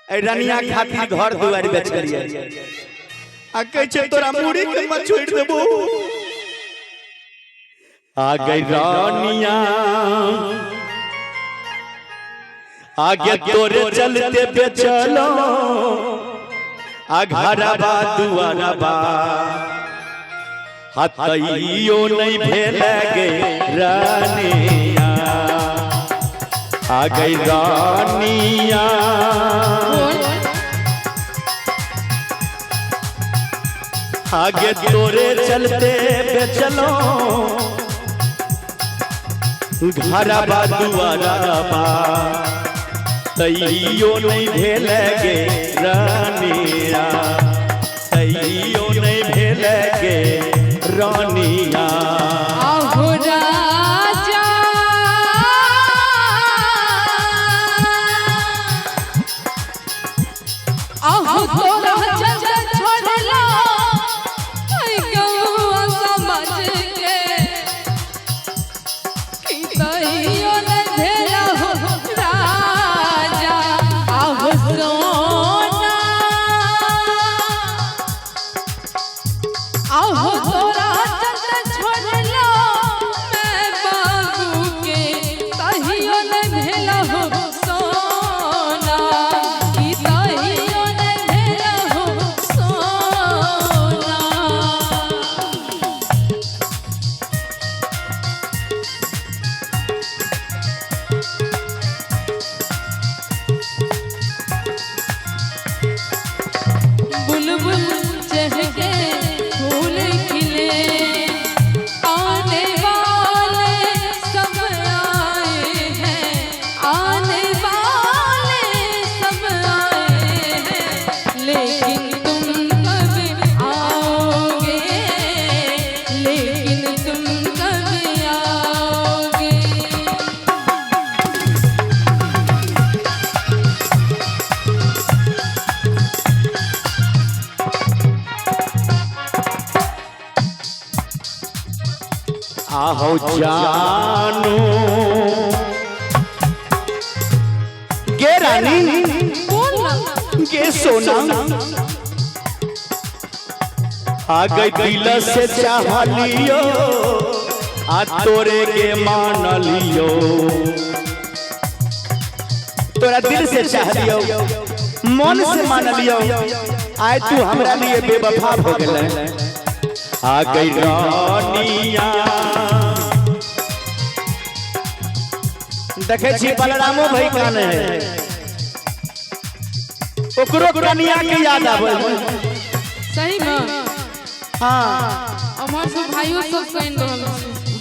रनिया खातिर घर दुआर बेच करिए आ कह छे तोरा मुड़ी के मत छोड़ देबो। आ गई रानिया आगे तोरे चलते बेचलो आ घरबा दुआरबा हतइयो नहीं भेले गे रानिया। आ गई रानिया आगे तोरे चलते बेचलो घरबा दुआरबा तइयो नहीं भेले गे रानिया, तइयो नहीं भेले गे रानिया। आहो राजा आहो तोरा जग छोड़ला गौआ समझ के कि तइयो नहीं भेला हो राजा। आहो सोना आहो तोरा जग छोड़ला मैं बाबू के तइयो नहीं भेला हो सोना कि तइयो नहीं भेला हो सोना। बुलबुल चहके फूल खिले आने वाले सब आए हैं, आने वाले सब आए हैं, लेकिन तुम कब आओगे, लेकिन तुम कब आओगे। आहो जानो गे रानी गे सोना आ गई दिल से चाह लियो आ तोरे के मान लियो। तोरा दिल से चाह लियो मन से मान लियो आए तू हमरा लिए बेवफा हो गेले। आ गई रानिया देखे छी बलरामो भाई काने है ओकरो रानिया के याद आवे। सही में हां हमार सब भाइयों सब कइन रहल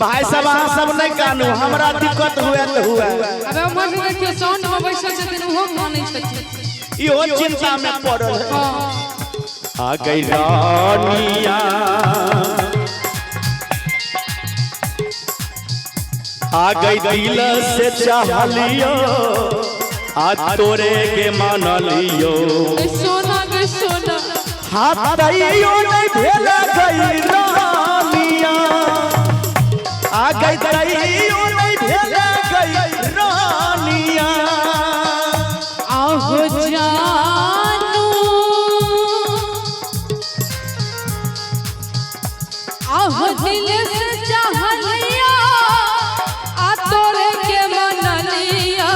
भाई सब अहाँ सब नहीं कानू हमरा दिक्कत हुए तो हुए। अबे हमर से देखियो साउंड में बैठल छथिन ओहो मानै छथिन इहो चिंता में पड़ल है। हां आ गई रानिया आ गई दिल से चाह लियो आ तोरे के मान लियो। सोना गे सोना हाथ तइयो नहीं भेला गई रानिया। आ गई तइयो नहीं भेला गई रानिया। आहो जानू आहो दिल से चाह लिया आ तोरे के मन लिया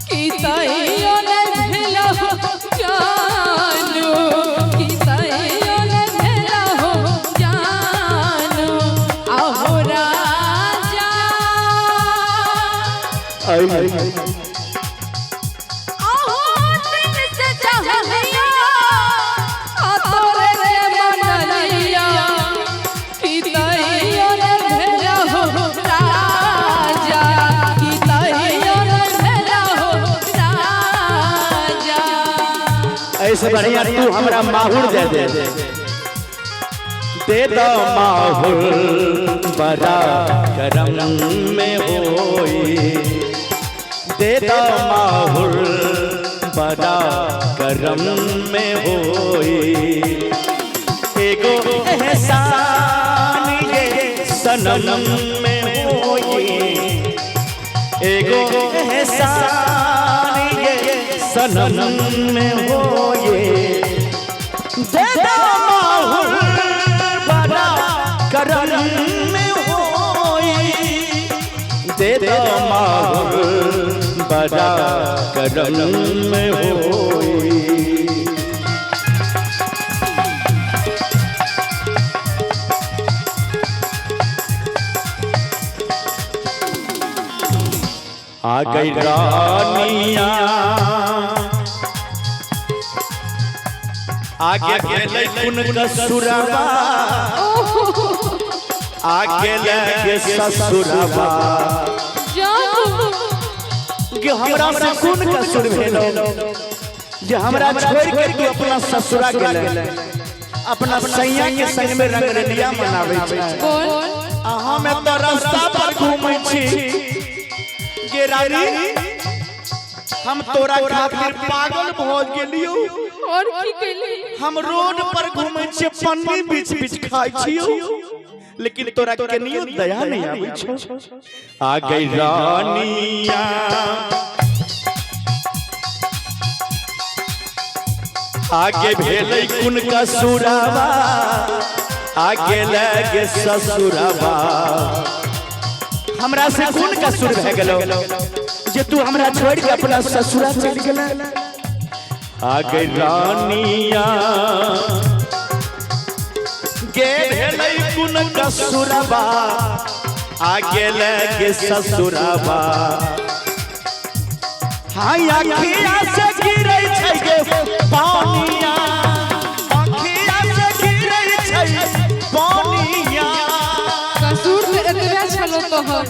कि तइयो नहीं भेला हो जानू, कि तइयो नहीं भेला हो जानू। आहो राजा आहो दिल से चाह लिया आ तोरे के मन लिया कि तइयो नहीं भेला हो राजा, कि तइयो नहीं भेला हो राजा। ऐसे बढ़िया तू हमरा माहुर दे दो माहुर बड़ा करम में होई। दे दो माहुर बड़ा करम में होई। एगो एहसान ये सनम में होई। एगो एहसान ये सनम में हो ये दे दो माहौल बड़ा करम में हो ये दे दो माहौल बड़ा करम में हो ये। आ गई रानिया आगे गेलै कुन कसुरवा आगे लगे ससुरवा कि हमरा से कुन कसुर भेलो जे हमरा छोड़ के तू अपना ससुरा गेलै अपना सैया के संग में रंगरलिया मनाबै छै अहाँ में तो रास्ता पर घूमै छी के रानी हम तोरा खातिर पागल भ गेलियो और की केली हम रोड पर घूमै छी पन्नी बीच बीच खाइ छियो लेकिन तोरा कनियो दया नहीं आबै छौ। आ गई रानिया आगे भेलै कुन कसुरवा आगे लगे ससुरवा हमरा से कुन कसुर भे गेलो जे तू हमरा छोड़ के अपना ससुरा चल गेला। आ गई रानिया गे भेलै कुन कसुरवा आगे लगे ससुरवा हां आखिया से गिरै छै गे पानिया आखिया से गिरै छै पानिया कसूर में एतबे छलो तोहर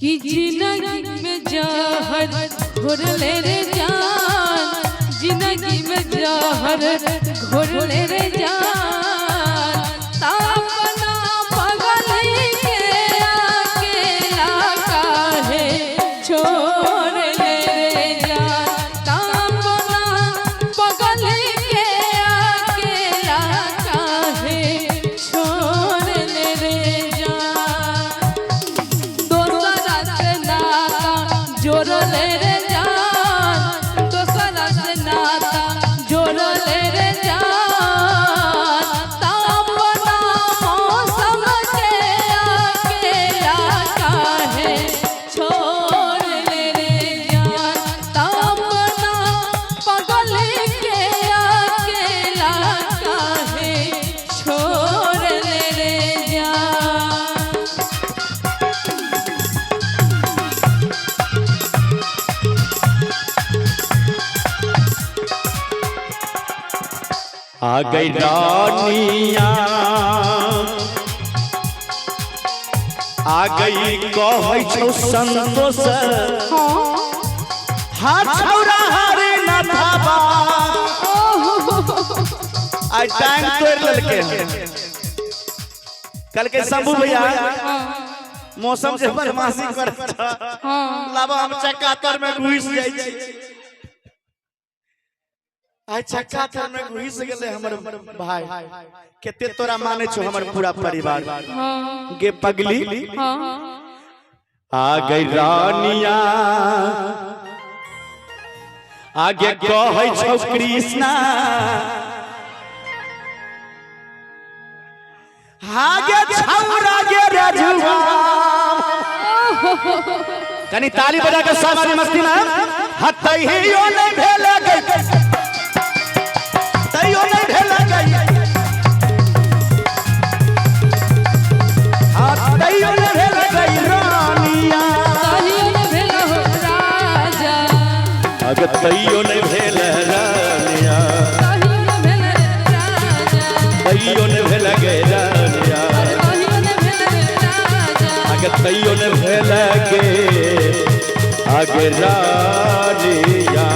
कि जिंदगी में जहर घोरले रे जान जिंदगी में जहर घोरले रे जान तापना पगल के अकेला काहे छोड़ ले रे जान तापना पगल के अकेला काहे छोड़ ले रे जान दोसरा से नाता जोड़ ले रे जान दोसरा से नाता जोड़ ले रे जान तापना मौसम के अकेला काहे छोड़ ले रे जान तापना पगल के अकेला काहे छोड़ ले रे जान। आ गई रानिया आ गई कहै छौ संतोष हाथ छौरा हारे न थाबा आई टांग तोड़ ललके कल के शंभू भैया मौसम से बदमाशी करता लाबा हम चक्कातर में घुस जाई छी आई चक्कातर में घुस गेले हमर भाई केते तोरा माने छौ हमर पूरा परिवार गे पगली आ गई रानिया आगे कहै छौ कृष्णा आगे छौरा गे रजुआ कनी ताली बजा के साथ मस्ती में हतै हियो नै भेल गई तैयो नै भेल गई हां तैयो नै भेल गई रानिया तैयो नै भेल हो राजा अगे तैयो नै भेल रानिया तैयो नै भेल राजा तैयो नै भेल गई रानिया तैयो नै भेल राजा अगे तैयो नै भेल गे आगे रानिया।